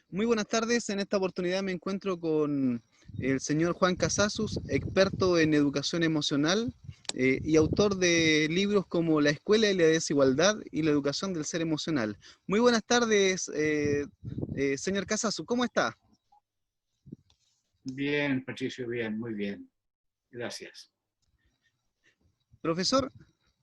Muy buenas tardes. En esta oportunidad me encuentro con el señor Juan Casasus, experto en educación emocional y autor de libros como La escuela y la desigualdad y la educación del ser emocional. Muy buenas tardes, señor Casasus. ¿Cómo está? Bien, Patricio, bien, muy bien. Gracias. Profesor,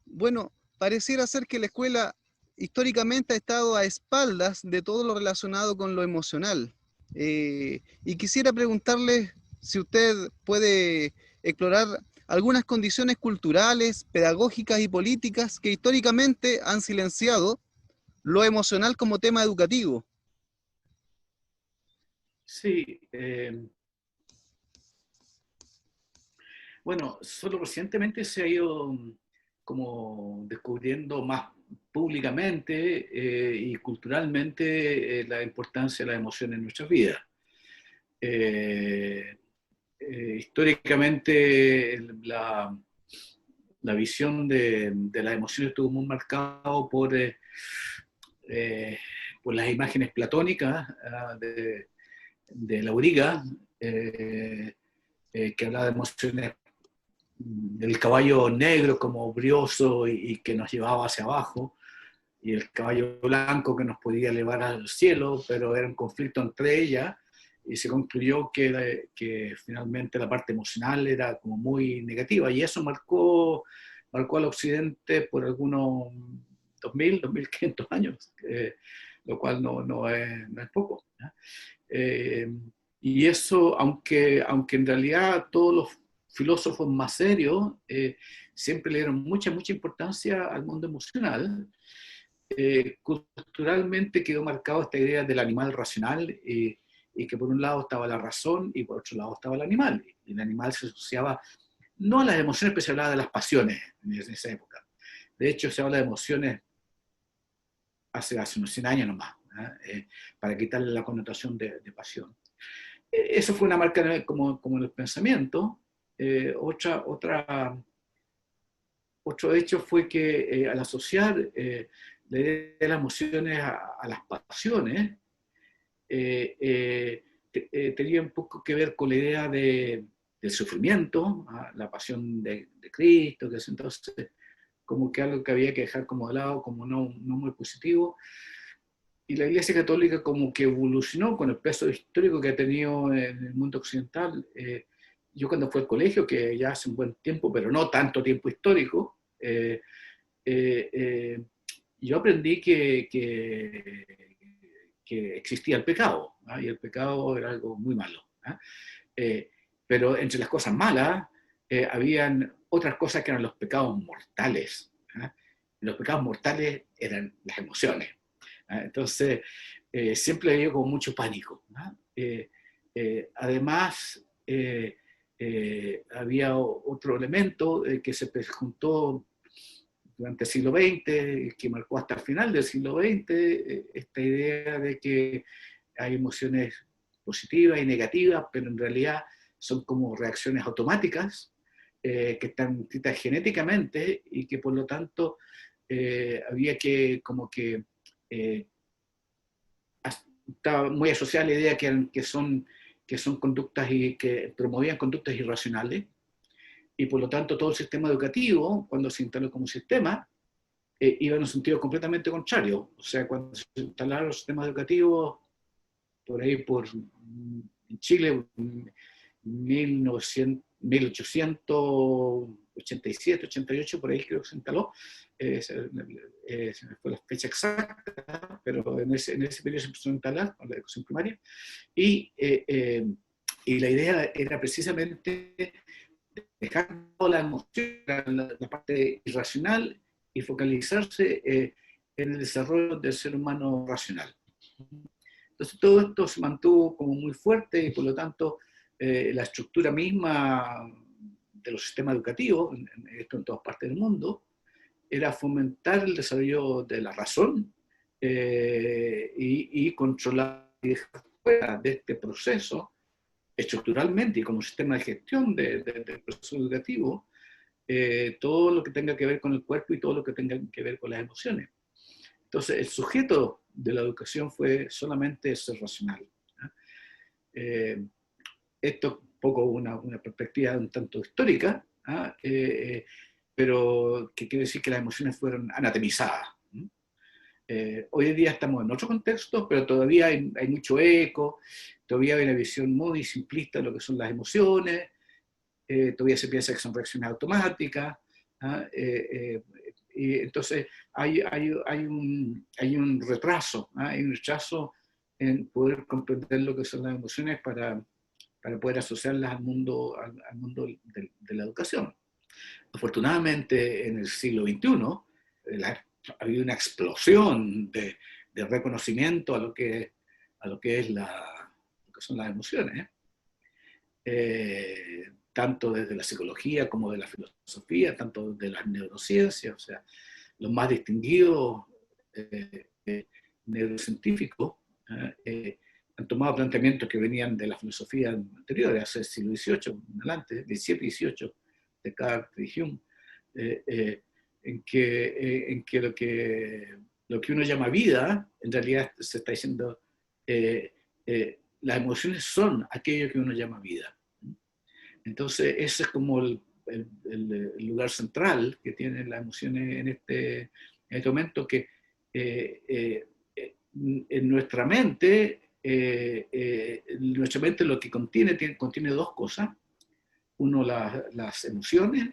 bueno, pareciera ser que la escuela históricamente ha estado a espaldas de todo lo relacionado con lo emocional. Y quisiera preguntarle si usted puede explorar algunas condiciones culturales, pedagógicas y políticas que históricamente han silenciado lo emocional como tema educativo. Sí, bueno, solo recientemente se ha ido como descubriendo más públicamente y culturalmente la importancia de la emoción en nuestras vidas. Eh, Históricamente la visión de las emociones estuvo muy marcado eh, por las imágenes platónicas de Lauriga, que hablaba de emociones del caballo negro como brioso y que nos llevaba hacia abajo, y el caballo blanco que nos podía elevar al cielo, pero era un conflicto entre ellas, y se concluyó que finalmente la parte emocional era como muy negativa, y eso marcó al occidente por algunos 2500 años, lo cual no es poco, ¿no? Eh, y eso, aunque en realidad todos los filósofos más serios siempre le dieron mucha importancia al mundo emocional, culturalmente quedó marcado esta idea del animal racional, y que por un lado estaba la razón y por otro lado estaba el animal. Y el animal se asociaba no a las emociones, pero se hablaba de las pasiones en esa época. De hecho, se habla de emociones hace unos 100 años nomás, para quitarle la connotación de pasión. Eso fue una marca como en el pensamiento. Otro hecho fue que al asociar la idea de las emociones a las pasiones, tenía un poco que ver con la idea del sufrimiento, la pasión de Cristo, que es entonces como que algo que había que dejar como de lado, como no muy positivo. Y la Iglesia Católica como que evolucionó con el peso histórico que ha tenido en el mundo occidental. Yo cuando fui al colegio, que ya hace un buen tiempo, pero no tanto tiempo histórico, eh, eh, yo aprendí que existía el pecado, ¿ah? Y el pecado era algo muy malo, ¿ah? Eh, pero entre las cosas malas habían otras cosas que eran los pecados mortales, ¿ah? Los pecados mortales eran las emociones, ¿ah? Entonces, siempre había como mucho pánico, ¿ah? Además, había otro elemento que se juntó durante el siglo XX, que marcó hasta el final del siglo XX, esta idea de que hay emociones positivas y negativas, pero en realidad son como reacciones automáticas que están escritas genéticamente y que por lo tanto había que como que estaba muy asociada a la idea que son conductas y que promovían conductas irracionales, y por lo tanto todo el sistema educativo, cuando se instaló como sistema, iba en un sentido completamente contrario. O sea, cuando se instalaron los sistemas educativos, por ahí en Chile, 1900, 1887, 88, por ahí creo que se instaló, se me fue la fecha exacta, pero en ese periodo se empezó a instalar con la educación primaria, y, eh, eh, y la idea era precisamente dejar toda la emoción, la parte irracional, y focalizarse en el desarrollo del ser humano racional. Entonces todo esto se mantuvo como muy fuerte y por lo tanto la estructura misma de los sistemas educativos, esto en todas partes del mundo, era fomentar el desarrollo de la razón y controlar y dejar fuera de este proceso estructuralmente y como sistema de gestión del proceso educativo, todo lo que tenga que ver con el cuerpo y todo lo que tenga que ver con las emociones. Entonces, el sujeto de la educación fue solamente ser racional. Esto es un poco una perspectiva un tanto histórica, pero que quiere decir que las emociones fueron anatomizadas. Hoy en día estamos en otro contexto, pero todavía hay mucho eco, todavía hay una visión muy simplista de lo que son las emociones, todavía se piensa que son reacciones automáticas, y entonces hay un retraso, hay un retraso en poder comprender lo que son las emociones para poder asociarlas al mundo de la educación. Afortunadamente, en el siglo XXI, ha habido una explosión de reconocimiento a lo que es lo que son las emociones, tanto desde la psicología como de la filosofía, tanto de las neurociencias, o sea, los más distinguidos neurocientíficos han tomado planteamientos que venían de la filosofía anterior, hace el siglo XVIII, adelante, XVII y XVIII, Descartes y Hume, en que lo que uno llama vida, en realidad se está diciendo, las emociones son aquello que uno llama vida. Entonces, ese es como el lugar central que tienen las emociones en este momento, que en nuestra mente lo que contiene dos cosas. Uno, las emociones,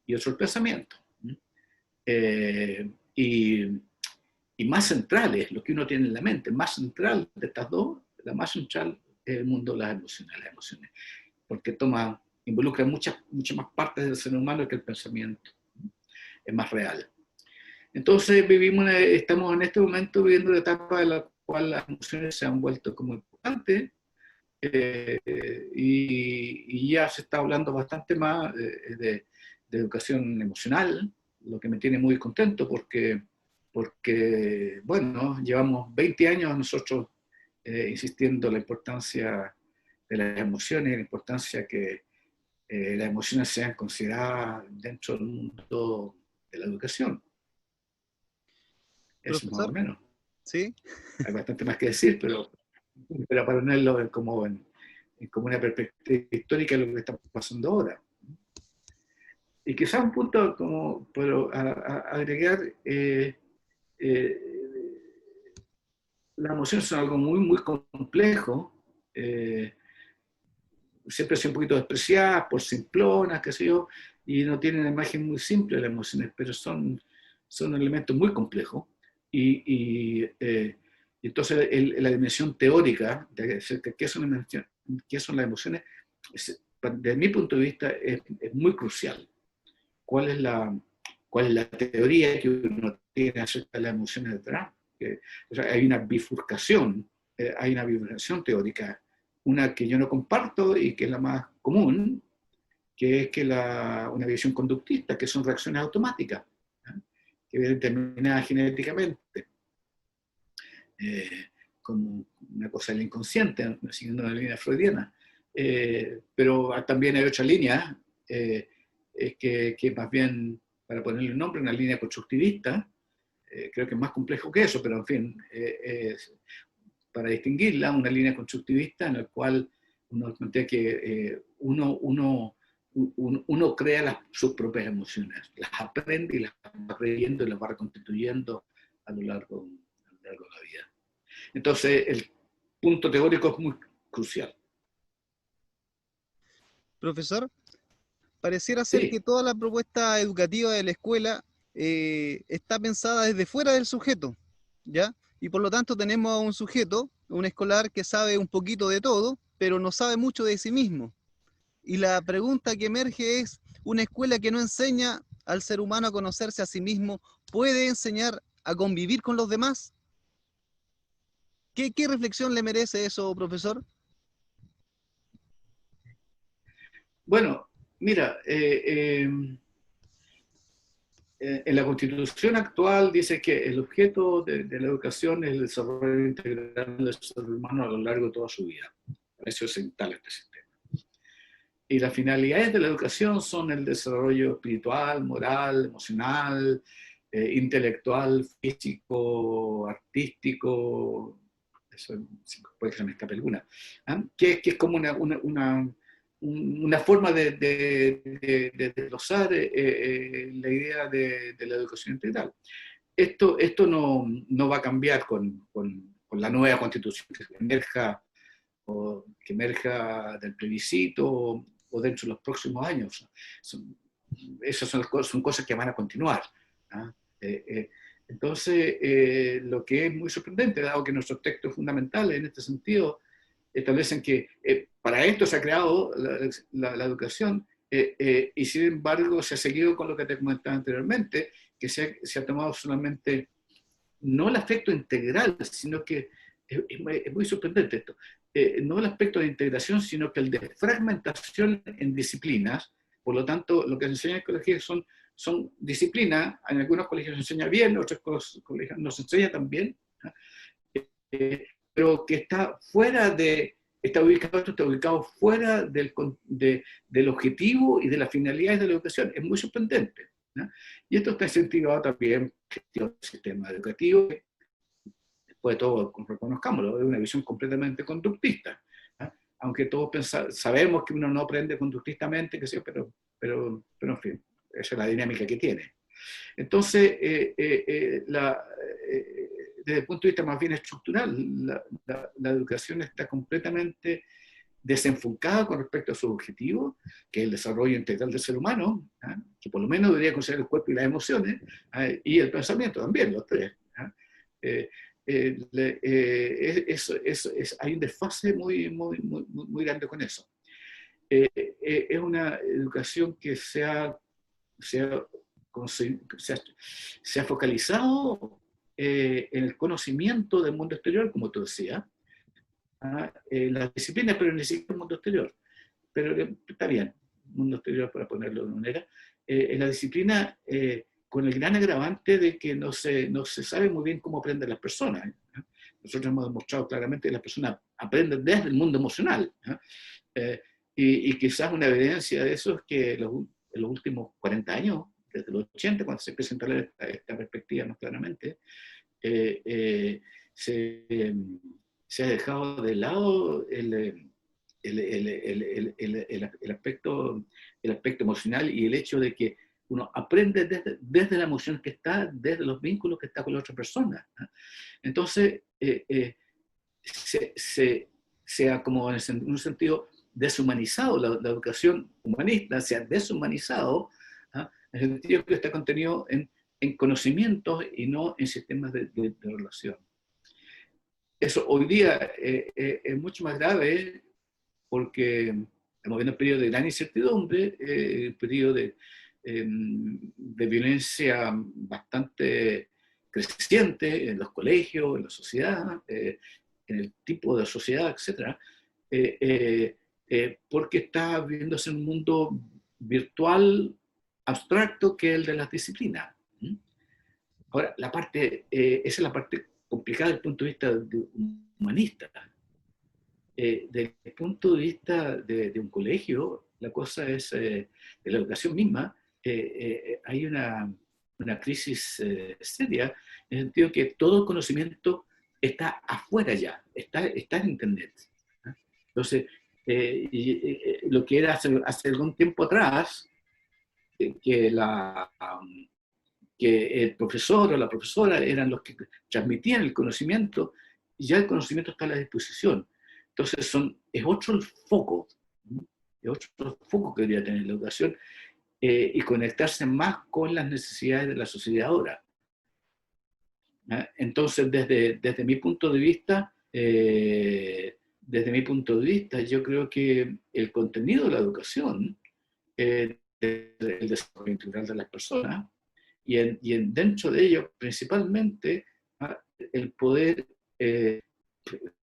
y otro, el pensamiento. Y más centrales, lo que uno tiene en la mente, más central de estas dos, la más central es el mundo de las emociones, porque involucra muchas más partes del ser humano que el pensamiento, es más real. Entonces estamos en este momento viviendo una etapa en la cual las emociones se han vuelto como importantes, y ya se está hablando bastante más de educación emocional, lo que me tiene muy contento porque bueno, llevamos 20 años nosotros insistiendo en la importancia de las emociones, la importancia que las emociones sean consideradas dentro del mundo de la educación. Eso más o Profesor, menos. ¿sí? Hay bastante más que decir, pero para ponerlo como una perspectiva histórica de lo que está pasando ahora. Y quizás un punto como pero agregar, las emociones son algo muy, muy complejo, siempre son un poquito despreciadas por simplonas, qué sé yo, y no tienen una imagen muy simple de las emociones, pero son elementos muy complejos. Y entonces la dimensión teórica de qué son las emociones, desde mi punto de vista, es muy crucial. ¿Cuál es la teoría que uno tiene acerca de las emociones detrás? O sea, hay una bifurcación teórica, una que yo no comparto y que es la más común, que es que una visión conductista, que son reacciones automáticas, que vienen determinadas genéticamente, como una cosa del inconsciente, siguiendo la línea freudiana. Pero también hay otra línea, que más bien, para ponerle un nombre, una línea constructivista. Creo que es más complejo que eso, pero en fin, para distinguirla, una línea constructivista en la cual uno plantea que uno crea sus propias emociones, las aprende y las va creyendo y las va reconstituyendo a lo largo de la vida. Entonces, el punto teórico es muy crucial. Profesor, pareciera ser que Sí, toda la propuesta educativa de la escuela está pensada desde fuera del sujeto, ¿ya? Y por lo tanto tenemos a un sujeto, un escolar que sabe un poquito de todo, pero no sabe mucho de sí mismo. Y la pregunta que emerge es, ¿una escuela que no enseña al ser humano a conocerse a sí mismo puede enseñar a convivir con los demás? ¿Qué reflexión le merece eso, profesor? bueno, mira, en la Constitución actual dice que el objeto de la educación es el desarrollo integral del ser humano a lo largo de toda su vida. Para eso se instala este sistema. Y las finalidades de la educación son el desarrollo espiritual, moral, emocional, intelectual, físico, artístico, eso puede que se me escape alguna, que es como una forma de desglosar la idea de la educación integral. Esto no va a cambiar con la nueva constitución que emerja del plebiscito o dentro de los próximos años. Esas son cosas que van a continuar. Entonces, lo que es muy sorprendente, dado que nuestros textos fundamentales en este sentido establecen que para esto se ha creado la educación, y sin embargo se ha seguido con lo que te comentaba anteriormente, que se ha tomado solamente, no el aspecto integral, sino que es muy sorprendente esto, no el aspecto de integración, sino que el de fragmentación en disciplinas. Por lo tanto, lo que se enseña en colegios son disciplinas, en algunos colegios se enseña bien, en otros colegios no se enseña tan bien, pero que está fuera está ubicado fuera del objetivo y de las finalidades de la educación. Es muy sorprendente, ¿no? Y esto está incentivado también por el sistema educativo. Después de todo, reconozcámoslo, es una visión completamente conductista, ¿no? Aunque todos sabemos que uno no aprende conductistamente, pero en fin, esa es la dinámica que tiene. Entonces, desde el punto de vista más bien estructural, la educación está completamente desenfocada con respecto a su objetivo, que es el desarrollo integral del ser humano, que por lo menos debería considerar el cuerpo y las emociones, y el pensamiento también, los tres. Hay un desfase muy grande con eso. Es una educación que se ha focalizado en el conocimiento del mundo exterior, como tú decías, las disciplinas, pero ni siquiera el mundo exterior. Pero está bien, mundo exterior para ponerlo de una manera. En la disciplina, con el gran agravante de que no se sabe muy bien cómo aprenden las personas. Nosotros hemos demostrado claramente que las personas aprenden desde el mundo emocional. Y quizás una evidencia de eso es que en los últimos 40 años, desde los 80, cuando se empieza a instalar esta perspectiva más claramente, se ha dejado de lado el aspecto emocional y el hecho de que uno aprende desde la emoción que está, desde los vínculos que está con la otra persona. Entonces, se ha como en un sentido deshumanizado, la educación humanista se ha deshumanizado, en el sentido que está contenido en conocimientos y no en sistemas de relación. Eso hoy día es mucho más grave porque estamos viendo un periodo de gran incertidumbre, un periodo de violencia bastante creciente en los colegios, en la sociedad, en el tipo de sociedad, etc. Porque está viviéndose en un mundo virtual abstracto que es el de las disciplinas. Ahora, esa es la parte complicada desde el punto de vista humanista. Desde el punto de vista de un colegio, la cosa es, de la educación misma, hay una crisis seria, en el sentido que todo el conocimiento está afuera ya, está en Internet. Entonces, lo que era hace algún tiempo atrás, que el profesor o la profesora eran los que transmitían el conocimiento, y ya el conocimiento está a la disposición. Entonces es otro el foco, es otro foco que debería tener la educación, y conectarse más con las necesidades de la sociedad ahora. Entonces, desde mi punto de vista, yo creo que el contenido de la educación, el desarrollo integral de las personas, y dentro de ello, principalmente, el poder,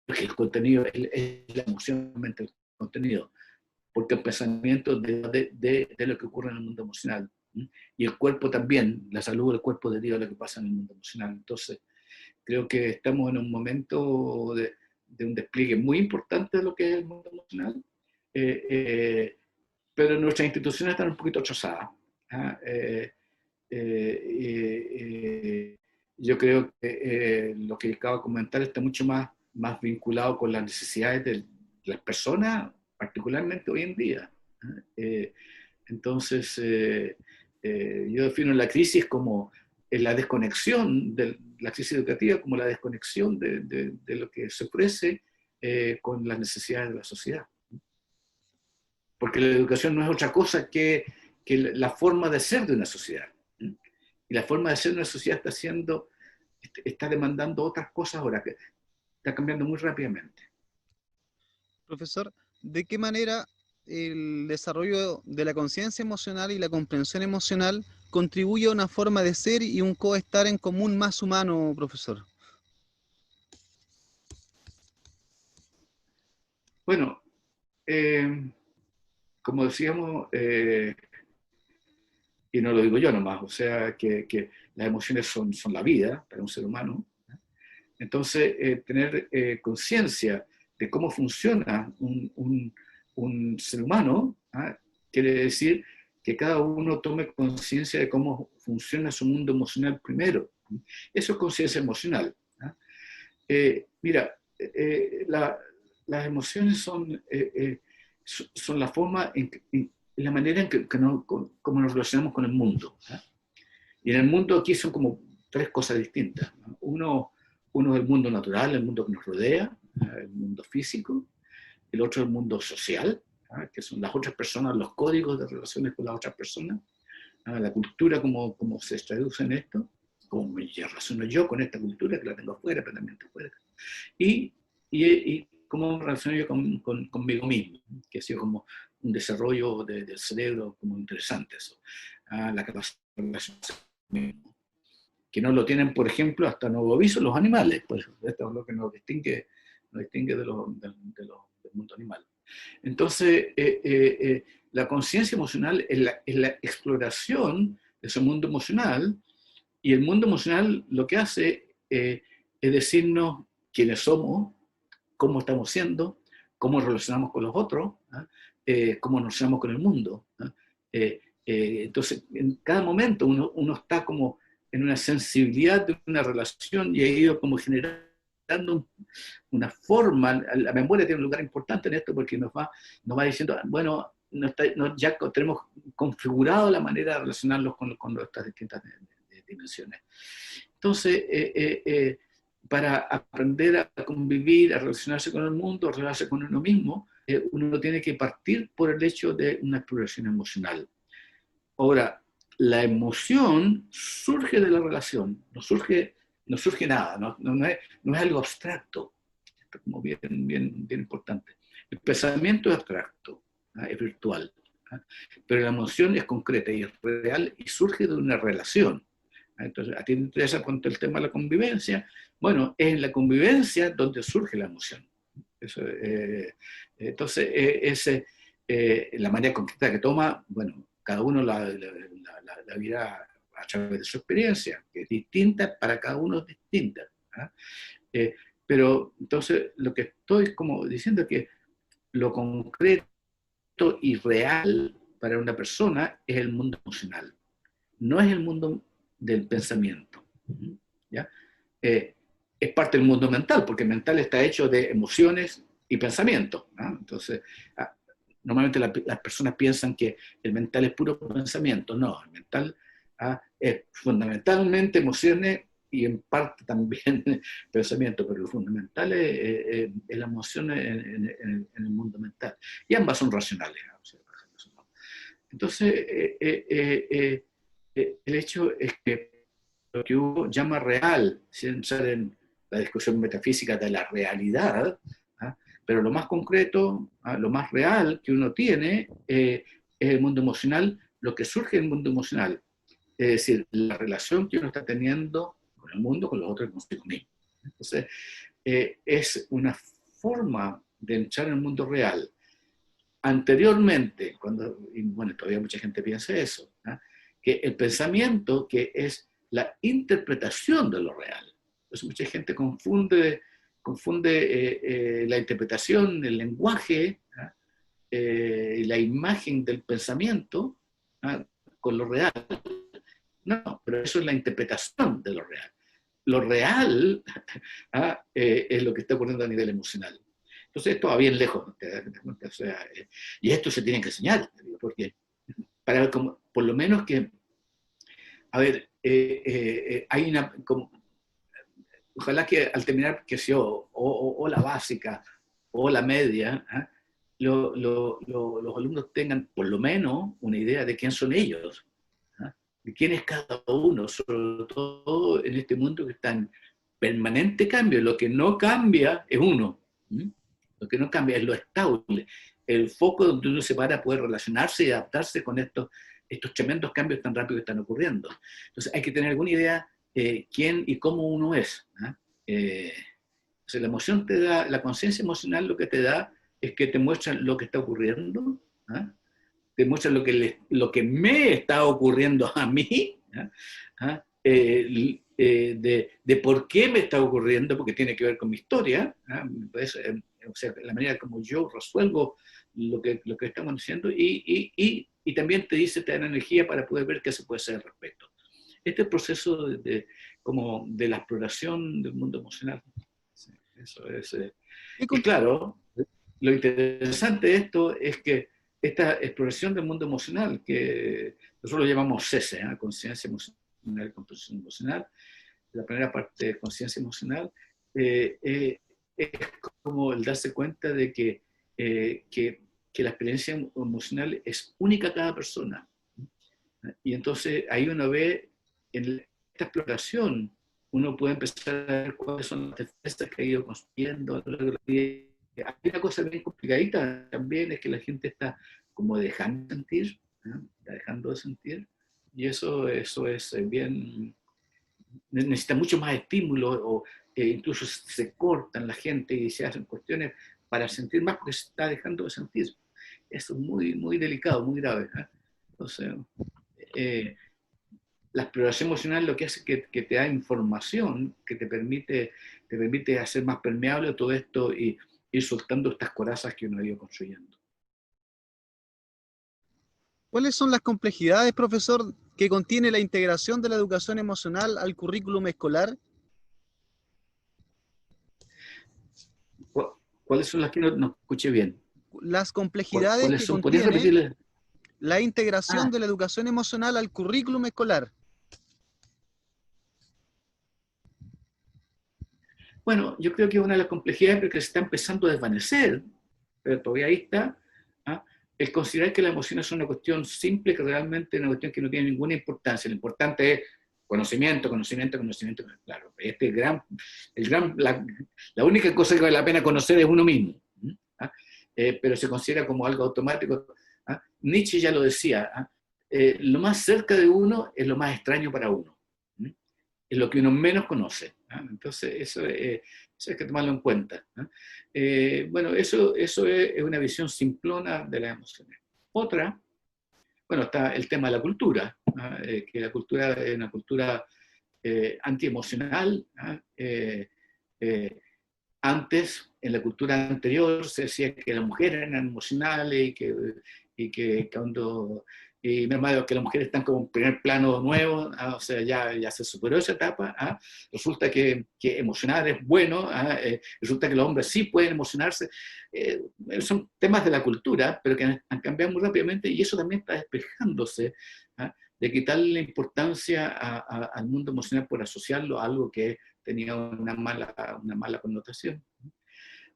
porque el contenido es la emoción, el contenido, porque el pensamiento de lo que ocurre en el mundo emocional, y el cuerpo también, la salud del cuerpo deriva de lo que pasa en el mundo emocional. Entonces, creo que estamos en un momento de un despliegue muy importante de lo que es el mundo emocional, pero nuestras instituciones están un poquito atrasadas. Yo creo que lo que acabo de comentar está mucho más más vinculado con las necesidades de las personas, particularmente hoy en día. Entonces, yo defino la crisis como la desconexión, la crisis educativa como la desconexión de lo que se ofrece con las necesidades de la sociedad. Porque la educación no es otra cosa que la forma de ser de una sociedad. Y la forma de ser de una sociedad está demandando otras cosas ahora, que está cambiando muy rápidamente. Profesor, ¿de qué manera el desarrollo de la conciencia emocional y la comprensión emocional contribuye a una forma de ser y un coestar en común más humano, profesor? Bueno, como decíamos, y no lo digo yo nomás, o sea, que las emociones son la vida para un ser humano. Entonces, tener conciencia de cómo funciona un ser humano, quiere decir que cada uno tome conciencia de cómo funciona su mundo emocional primero. Eso es conciencia emocional. Mira, las emociones son la forma, la manera en cómo nos relacionamos con el mundo. Y en el mundo aquí son como tres cosas distintas. Uno es el mundo natural, el mundo que nos rodea, el mundo físico. El otro es el mundo social, que son las otras personas, los códigos de relaciones con las otras personas, la cultura, cómo se traduce en esto, cómo me relaciono yo con esta cultura, que la tengo afuera, pero también está afuera. Y cómo me relaciono yo conmigo mismo, que ha sido como un desarrollo del cerebro como interesante eso. La capacidad de relacionarse mismo, que no lo tienen, por ejemplo, hasta nuevo aviso los animales. Pues esto es lo que nos distingue del mundo animal. Entonces, la conciencia emocional es la exploración de ese mundo emocional, y el mundo emocional lo que hace es decirnos quiénes somos, cómo estamos siendo, cómo nos relacionamos con los otros, cómo nos relacionamos con el mundo. Entonces, en cada momento uno está como en una sensibilidad de una relación y ha ido como generando una forma. La memoria tiene un lugar importante en esto porque nos va diciendo, bueno, ya tenemos configurado la manera de relacionarlos con estas distintas dimensiones. Entonces, para aprender a convivir, a relacionarse con el mundo, a relacionarse con uno mismo, uno tiene que partir por el hecho de una exploración emocional. Ahora, la emoción surge de la relación, no surge nada, no es algo abstracto. Esto es como bien importante. El pensamiento es abstracto, es virtual, pero la emoción es concreta y es real y surge de una relación. Entonces, a ti te interesa cuanto el tema de la convivencia. Bueno, es en la convivencia donde surge la emoción. Eso, entonces, la manera concreta que toma, bueno, cada uno la vida a través de su experiencia, que es distinta, para cada uno es distinta. Pero entonces lo que estoy como diciendo es que lo concreto y real para una persona es el mundo emocional, no es el mundo del pensamiento. ¿Ya? Es parte del mundo mental, porque el mental está hecho de emociones y pensamientos. Entonces, normalmente las personas piensan que el mental es puro pensamiento. No, el mental es fundamentalmente emociones y en parte también pensamiento, pero lo fundamental es la emoción en el mundo mental. Y ambas son racionales. Entonces, el hecho es que lo que Hugo llama real, sin entrar en la discusión metafísica de la realidad, pero lo más concreto, lo más real que uno tiene es el mundo emocional, lo que surge del mundo emocional, es decir, la relación que uno está teniendo con el mundo, con los otros, consigo mismo. Entonces, es una forma de entrar en el mundo real. Anteriormente, y bueno, todavía mucha gente piensa eso, que el pensamiento, que es la interpretación de lo real. Entonces mucha gente confunde la interpretación, el lenguaje, la imagen del pensamiento con lo real. No, pero eso es la interpretación de lo real. lo real es lo que está ocurriendo a nivel emocional. Entonces esto va bien lejos, ¿te das cuenta? O sea, y esto se tiene que enseñar, porque para ver como, por lo menos que, a ver, hay una, como, ojalá que al terminar, que sea o la básica o la media, los alumnos tengan por lo menos una idea de quién son ellos, de quién es cada uno, sobre todo en este mundo que está en permanente cambio. Lo que no cambia es uno. Lo que no cambia es lo estable, el foco donde uno se para a poder relacionarse y adaptarse con estos tremendos cambios tan rápidos que están ocurriendo. Entonces hay que tener alguna idea quién y cómo uno es. Entonces la emoción te da, la conciencia emocional lo que te da es que te muestra lo que está ocurriendo, te muestra lo que me está ocurriendo a mí, de por qué me está ocurriendo, porque tiene que ver con mi historia, pues, o sea, la manera como yo resuelvo lo que estamos diciendo, y también te da energía para poder ver qué se puede hacer al respecto. Este proceso como de la exploración del mundo emocional. Sí, eso es. Y claro, lo interesante de esto es que esta exploración del mundo emocional, que nosotros lo llamamos CESE, conciencia emocional y composición emocional, la primera parte de conciencia emocional, es como el darse cuenta de que la experiencia emocional es única a cada persona. Y entonces ahí uno ve, en esta exploración, uno puede empezar a ver cuáles son las defensas que ha ido construyendo. Hay una cosa bien complicadita también, es que la gente está como dejando de sentir, está dejando de sentir, y eso es bien, necesita mucho más estímulo, o incluso se cortan la gente y se hacen cuestiones para sentir más porque se está dejando de sentir. Eso es muy, muy delicado, muy grave. Entonces, la exploración emocional lo que hace es que te da información que te permite hacer más permeable todo esto y ir soltando estas corazas que uno ha ido construyendo. ¿Cuáles son las complejidades, profesor, que contiene la integración de la educación emocional al currículum escolar? ¿Cuáles son las que no escuché bien? Las complejidades ¿Cuáles que son? ¿Podrías contiene repetirle? la integración Ah, de la educación emocional al currículum escolar. bueno, yo creo que una de las complejidades es que se está empezando a desvanecer, pero todavía ahí está, el considerar que la emoción es una cuestión simple, que realmente es una cuestión que no tiene ninguna importancia. Lo importante es conocimiento, conocimiento, conocimiento. Claro, la única cosa que vale la pena conocer es uno mismo, pero se considera como algo automático. Nietzsche ya lo decía, lo más cerca de uno es lo más extraño para uno. Es lo que uno menos conoce. Entonces, eso hay que tomarlo en cuenta. Bueno, eso es una visión simplona de las emociones. Otra, bueno, está el tema de la cultura, que la cultura es una cultura antiemocional. Antes, en la cultura anterior, se decía que las mujeres eran emocionales y que cuando y me imagino que las mujeres están como en primer plano nuevo, o sea, ya se superó esa etapa. Resulta que emocionar es bueno, resulta que los hombres sí pueden emocionarse. Son temas de la cultura, pero que han cambiado muy rápidamente, y eso también está despejándose, de quitarle la importancia al mundo emocional por asociarlo a algo que tenía una mala connotación.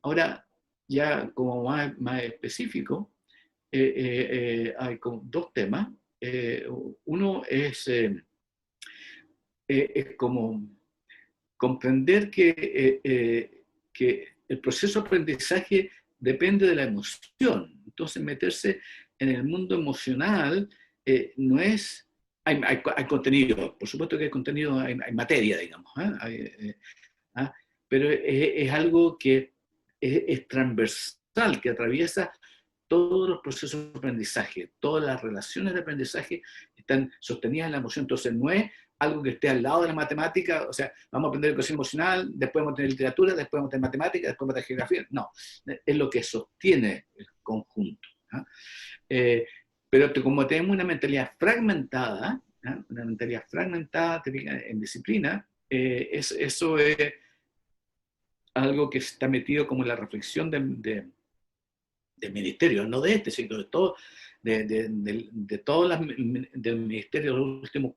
Ahora, ya como más específico, hay como dos temas. Uno es como comprender que el proceso de aprendizaje depende de la emoción. Entonces, meterse en el mundo emocional no es... Hay contenido, por supuesto que hay contenido, hay materia, digamos, pero es algo que es transversal, que atraviesa todos los procesos de aprendizaje, todas las relaciones de aprendizaje están sostenidas en la emoción. Entonces no es algo que esté al lado de la matemática, o sea, vamos a aprender educación emocional, después vamos a tener literatura, después vamos a tener matemática, después vamos a tener geografía. No, es lo que sostiene el conjunto. Pero como tenemos una mentalidad fragmentada, una mentalidad fragmentada en disciplina, eso es algo que está metido como en la reflexión del ministerio, no de este, sino de todo, de todos del ministerio de los últimos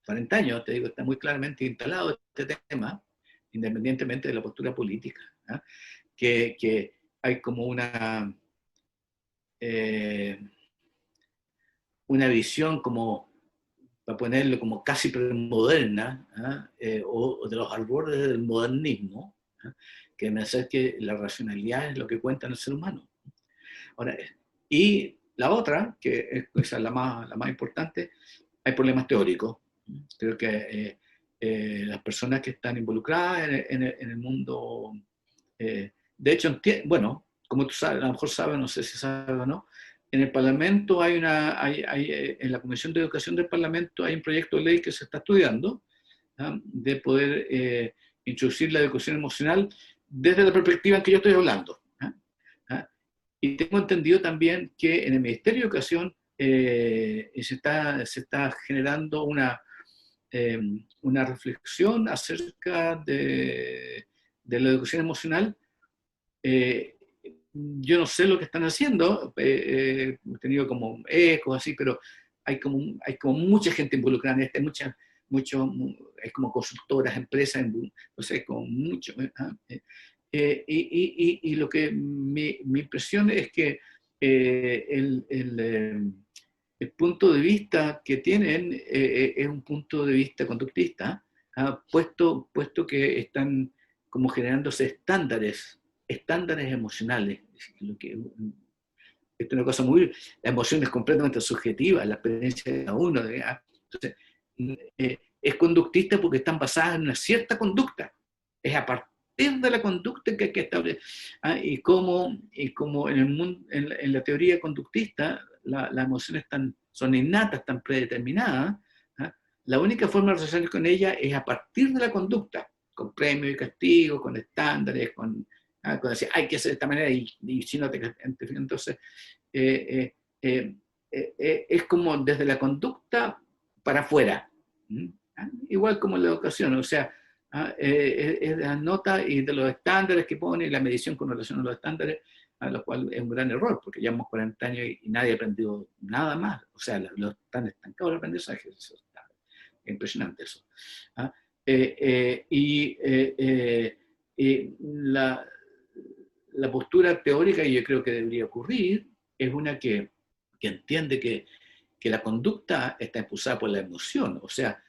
40 años, te digo, está muy claramente instalado este tema, independientemente de la postura política, ¿ah? Que hay como una visión como, para ponerlo como casi premoderna, ¿ah? O de los albordes del modernismo, ¿ah? Que me hace que la racionalidad es lo que cuenta en el ser humano. Ahora, y la otra, que es la más importante, hay problemas teóricos. Creo que las personas que están involucradas en el mundo, de hecho, bueno, como tú sabes, a lo mejor sabes, no sé si sabes o no, en el Parlamento en la Comisión de Educación del Parlamento hay un proyecto de ley que se está estudiando, ¿ah? De poder introducir la educación emocional desde la perspectiva en que yo estoy hablando. ¿Ah? ¿Ah? Y tengo entendido también que en el Ministerio de Educación se está generando una reflexión acerca de la educación emocional. eh, yo no sé lo que están haciendo, he tenido como ecos así, pero hay como mucha gente involucrada en esto, hay como consultoras, empresas, no sé, como mucho. Y lo que mi impresión es que el punto de vista que tienen es un punto de vista conductista, puesto que están como generándose estándares emocionales. Esto es una cosa muy... La emoción es completamente subjetiva, la experiencia de cada uno. Entonces, es conductista porque están basadas en una cierta conducta. Es a partir de la conducta que hay que establecer. Y como en el mundo, en la teoría conductista, las emociones son innatas, están predeterminadas. La única forma de relacionarse con ella es a partir de la conducta, con premios y castigos, con estándares, con decir, hay que hacer de esta manera y si no te... Entonces, es como desde la conducta para afuera. Igual como en la educación, o sea, es de las notas y de los estándares que pone y la medición con relación a los estándares, a lo cual es un gran error, porque llevamos 40 años y nadie ha aprendido nada más. O sea, los están estancados el aprendizaje. Eso está impresionante eso. Y la postura teórica, y yo creo que debería ocurrir, es una que entiende que la conducta está impulsada por la emoción. O sea,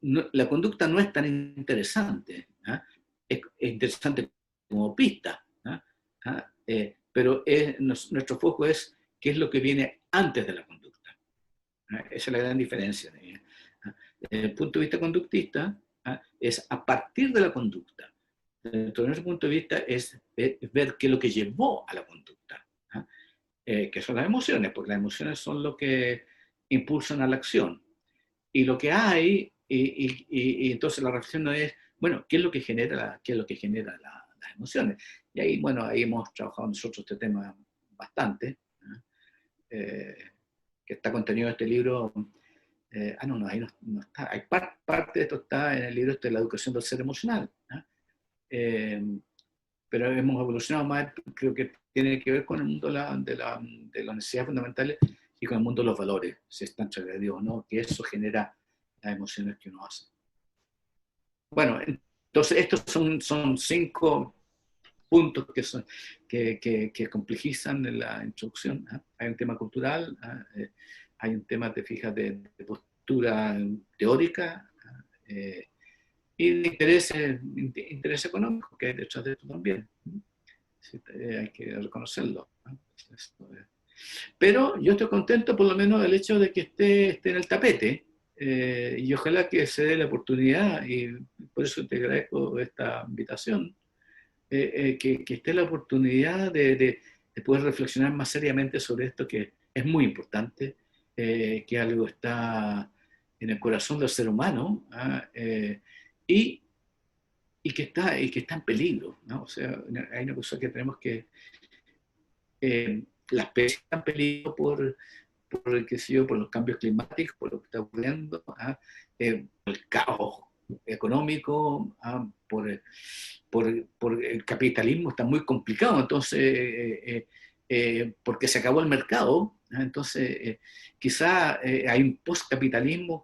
la conducta no es tan interesante. Es interesante como pista. Pero nuestro foco es qué es lo que viene antes de la conducta. Esa es la gran diferencia. Desde el punto de vista conductista, es a partir de la conducta. Desde nuestro punto de vista es ver qué es lo que llevó a la conducta, que son las emociones, porque las emociones son lo que impulsan a la acción. Y lo que hay, y entonces la reflexión no es, bueno, ¿qué es lo que genera, las emociones? Y ahí, bueno, ahí hemos trabajado nosotros este tema bastante, que está contenido en este libro. No, ahí no está. Hay parte de esto está en el libro de la educación del ser emocional. Pero hemos evolucionado más, creo que tiene que ver con el mundo de las necesidades fundamentales y con el mundo de los valores, si están transgredidos o no, que eso genera las emociones que uno hace. Bueno, entonces estos son 5 puntos que complejizan la introducción. Hay un tema cultural, hay un tema, te fijas, de postura teórica, y de interés económico que hay detrás de esto también. Sí, hay que reconocerlo. Pero yo estoy contento por lo menos del hecho de que esté en el tapete, y ojalá que se dé la oportunidad, y por eso te agradezco esta invitación, que esté la oportunidad de poder reflexionar más seriamente sobre esto, que es muy importante, que algo está en el corazón del ser humano, y que está en peligro, ¿no? O sea, hay una cosa que tenemos que... la especie está en peligro por los cambios climáticos, por lo que está ocurriendo, por el caos económico, por el capitalismo está muy complicado, entonces, porque se acabó el mercado, entonces quizá hay un postcapitalismo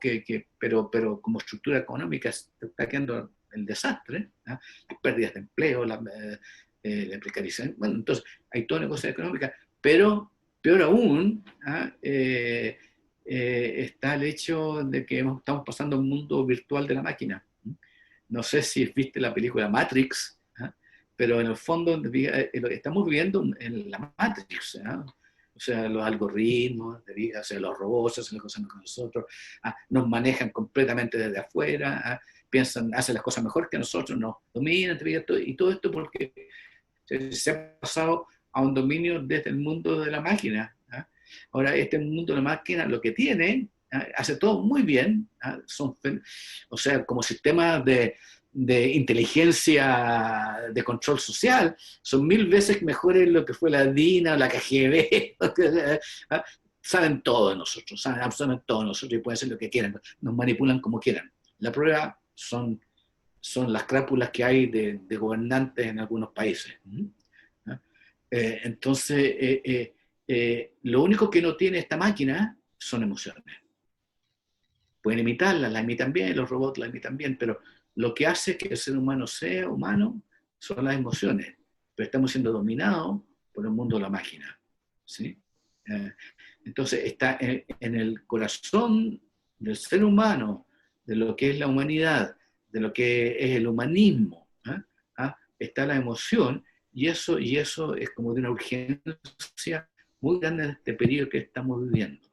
pero como estructura económica está quedando el desastre, las pérdidas de empleo, la precarización, bueno, entonces hay toda una cosa económica, pero peor aún, está el hecho de que estamos pasando a un mundo virtual de la máquina. No sé si viste la película Matrix, pero en el fondo estamos viviendo en la Matrix, o sea, los algoritmos, o sea, los robots hacen las cosas con nosotros, nos manejan completamente desde afuera, piensan, hacen las cosas mejor que nosotros, nos dominan, y todo esto porque se ha pasado a un dominio desde el mundo de la máquina. Ahora, este mundo de la máquina lo que tiene, hace todo muy bien, o sea, como sistemas de inteligencia de control social, son 1000 veces mejores lo que fue la DINA o la KGB. Saben todo de nosotros, saben absolutamente todo de nosotros y pueden hacer lo que quieran, nos manipulan como quieran. La prueba son las crápulas que hay de gobernantes en algunos países. Entonces, lo único que no tiene esta máquina son emociones. Pueden imitarlas, la imitan bien, los robots la imitan bien, pero lo que hace que el ser humano sea humano son las emociones. Pero estamos siendo dominados por el mundo de la máquina. ¿Sí? Entonces, está en el corazón del ser humano, de lo que es la humanidad, de lo que es el humanismo, está la emoción, y eso es como de una urgencia muy grande en este periodo que estamos viviendo.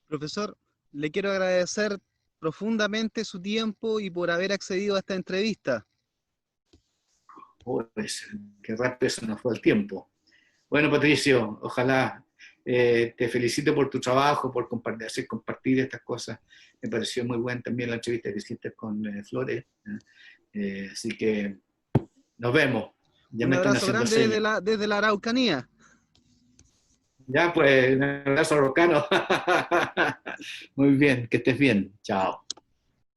Profesor, le quiero agradecer profundamente su tiempo y por haber accedido a esta entrevista. Pues, qué rápido se nos fue el tiempo. Bueno, Patricio, ojalá, te felicito por tu trabajo, por compartir estas cosas. Me pareció muy buena también la entrevista que hiciste con Flores. Así que nos vemos. Ya Un me están abrazo haciendo grande señas. desde la Araucanía. Ya, pues, un abrazo rocano. Muy bien, que estés bien. Chao.